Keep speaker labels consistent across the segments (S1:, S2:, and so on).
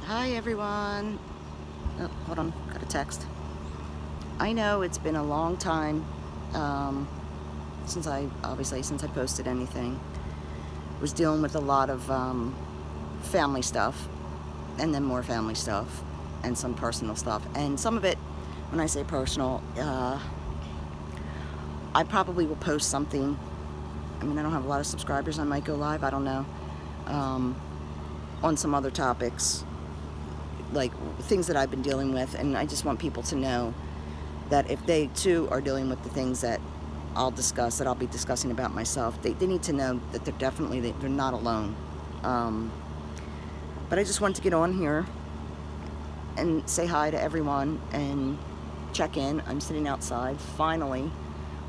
S1: Hi everyone. Oh, hold on, got a text. I know it's been a long time since I posted anything. Was dealing with a lot of family stuff, and then more family stuff, and some personal stuff. And some of it, when I say personal, I probably will post something. I mean, I don't have a lot of subscribers. I might go live, I don't know, on some other topics, like things that I've been dealing with, and I just want people to know that if they too are dealing with the things that I'll be discussing about myself, they need to know that they're not alone. But I just wanted to get on here and say hi to everyone and check in. I'm sitting outside. Finally,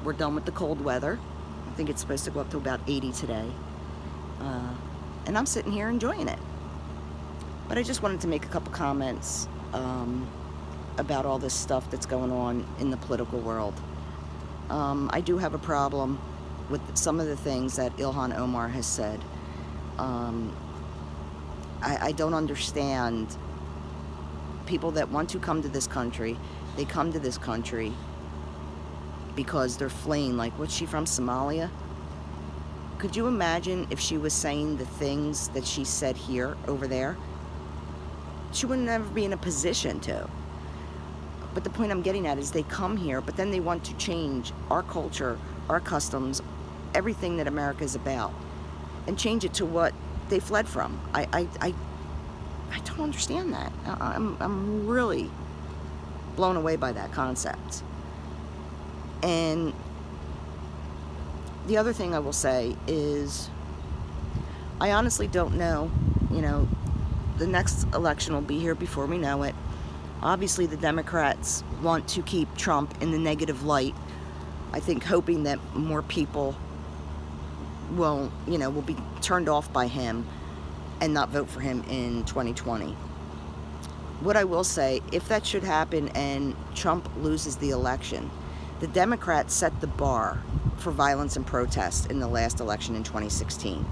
S1: we're done with the cold weather. I think it's supposed to go up to about 80 today. And I'm sitting here enjoying it. But I just wanted to make a couple comments about all this stuff that's going on in the political world. I do have a problem with some of the things that Ilhan Omar has said. I don't understand people that want to come to this country. They come to this country because they're fleeing. Like, what's she from, Somalia? Could you imagine if she was saying the things that she said here, over there? She would never be in a position to. But the point I'm getting at is they come here, but then they want to change our culture, our customs, everything that America is about, and change it to what they fled from. I don't understand that. I'm really blown away by that concept. And the other thing I will say is, I honestly don't know, the next election will be here before we know it. Obviously, the Democrats want to keep Trump in the negative light. I think hoping that more people will be turned off by him and not vote for him in 2020. What I will say, if that should happen and Trump loses the election, the Democrats set the bar for violence and protest in the last election in 2016.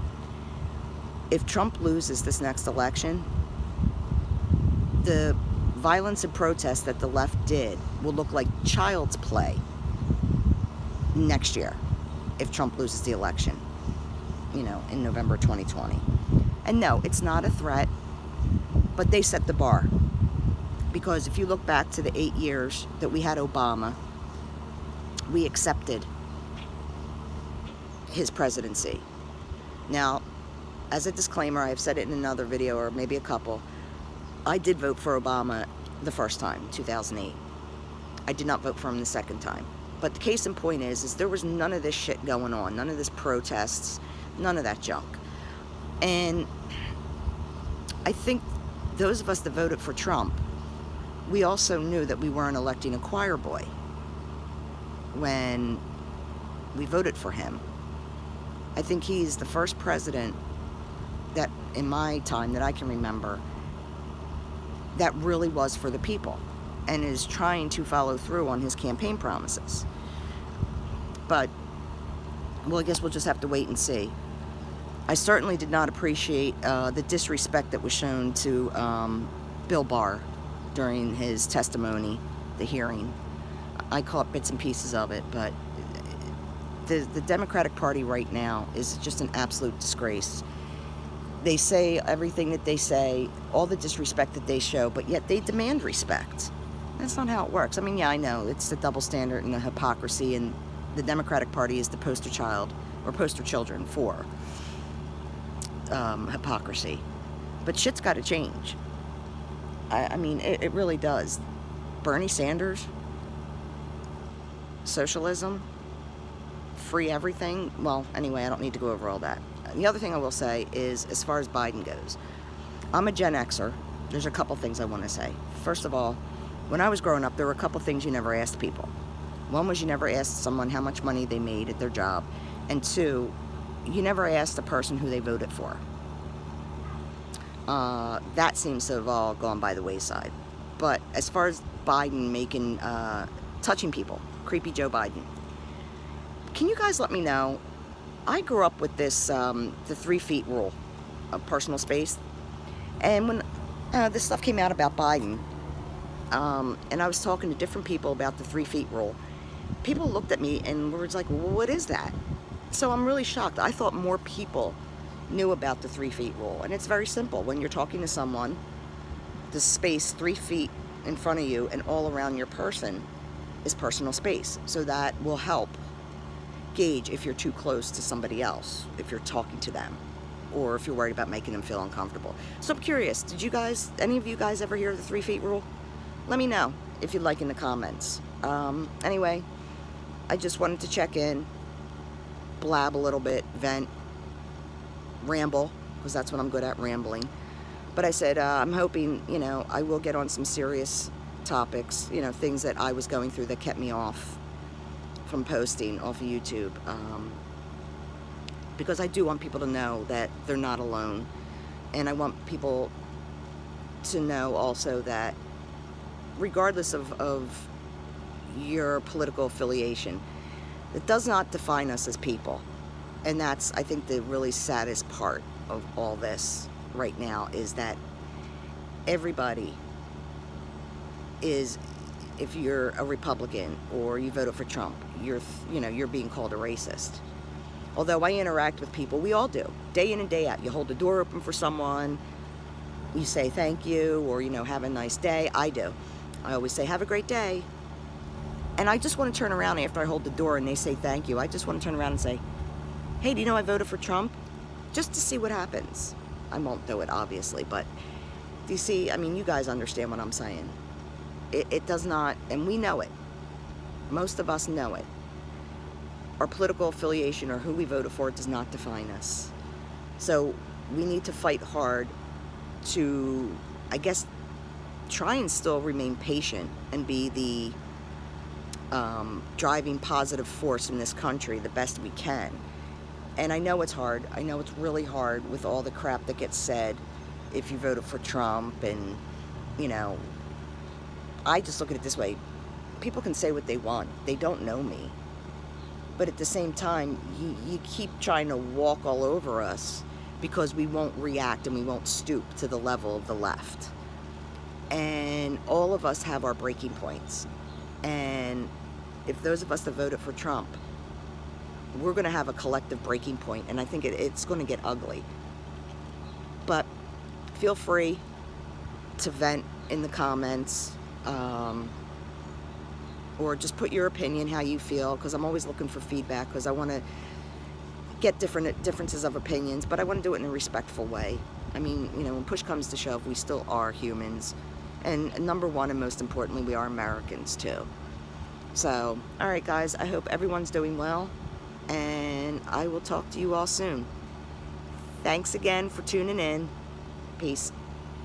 S1: If Trump loses this next election, the violence and protest that the left did will look like child's play next year if Trump loses the election, in November 2020. And no, it's not a threat, but they set the bar. Because if you look back to the 8 years that we had Obama, we accepted his presidency. Now, as a disclaimer, I've said it in another video, or maybe a couple, I did vote for Obama the first time, 2008. I did not vote for him the second time. But the case in point is there was none of this shit going on, none of this protests, none of that junk. And I think those of us that voted for Trump, we also knew that we weren't electing a choir boy when we voted for him. I think he's the first president that, in my time that I can remember, that really was for the people and is trying to follow through on his campaign promises. But, well, I guess we'll just have to wait and see. I certainly did not appreciate the disrespect that was shown to Bill Barr during his testimony, the hearing. I caught bits and pieces of it, but the Democratic Party right now is just an absolute disgrace. They say everything that they say, all the disrespect that they show, but yet they demand respect. That's not how it works. I mean, yeah, I know it's the double standard and the hypocrisy, and the Democratic Party is the poster child, or poster children for hypocrisy. But shit's got to change. I mean, it really does. Bernie Sanders, socialism, free everything. Well, anyway, I don't need to go over all that. The other thing I will say is, as far as Biden goes, I'm a Gen Xer. There's a couple things I want to say. First of all, when I was growing up, there were a couple things you never asked people. One was you never asked someone how much money they made at their job. And two, you never asked the person who they voted for. That seems to have all gone by the wayside. But as far as Biden touching people, creepy Joe Biden, can you guys let me know? I grew up with this, the 3 feet rule of personal space. And when This stuff came out about Biden, and I was talking to different people about the 3 feet rule. People looked at me and were like, well, what is that? So I'm really shocked. I thought more people knew about the 3 feet rule, and it's very simple. When you're talking to someone, the space 3 feet in front of you and all around your person is personal space. So that will help gauge if you're too close to somebody else, if you're talking to them, or if you're worried about making them feel uncomfortable. So I'm curious, did you guys, any of you guys ever hear of the 3 feet rule? Let me know if you'd like in the comments. Anyway, I just wanted to check in, blab a little bit, vent, ramble, because that's what I'm good at, rambling. But I said, I'm hoping, you know, I will get on some serious topics, you know, things that I was going through that kept me off from posting off of YouTube. Because I do want people to know that they're not alone. And I want people to know also that regardless of your political affiliation, it does not define us as people. And that's, I think, the really saddest part of all this right now, is that everybody is, if you're a Republican or you voted for Trump, you're being called a racist. Although I interact with people, we all do, day in and day out. You hold the door open for someone, you say thank you, or, you know, have a nice day. I do. I always say, have a great day. And I just want to turn around after I hold the door and they say thank you. I just want to turn around and say, hey, do you know I voted for Trump? Just to see what happens. I won't do it, obviously, but do you see, I mean, you guys understand what I'm saying. It does not, and we know it. Most of us know it. Our political affiliation or who we voted for does not define us. So we need to fight hard to, I guess, try and still remain patient and be the driving positive force in this country the best we can. And I know it's hard. I know it's really hard with all the crap that gets said if you voted for Trump. And, you know, I just look at it this way. People can say what they want. They don't know me. But at the same time, you keep trying to walk all over us because we won't react and we won't stoop to the level of the left. And all of us have our breaking points. And if those of us that voted for Trump, we're going to have a collective breaking point, and I think it's going to get ugly. But feel free to vent in the comments, or just put your opinion, how you feel, because I'm always looking for feedback, because I want to get differences of opinions, but I want to do it in a respectful way. I mean, you know, when push comes to shove, we still are humans. And number one, and most importantly, we are Americans too. So, all right, guys, I hope everyone's doing well, and I will talk to you all soon. Thanks again for tuning in. Peace.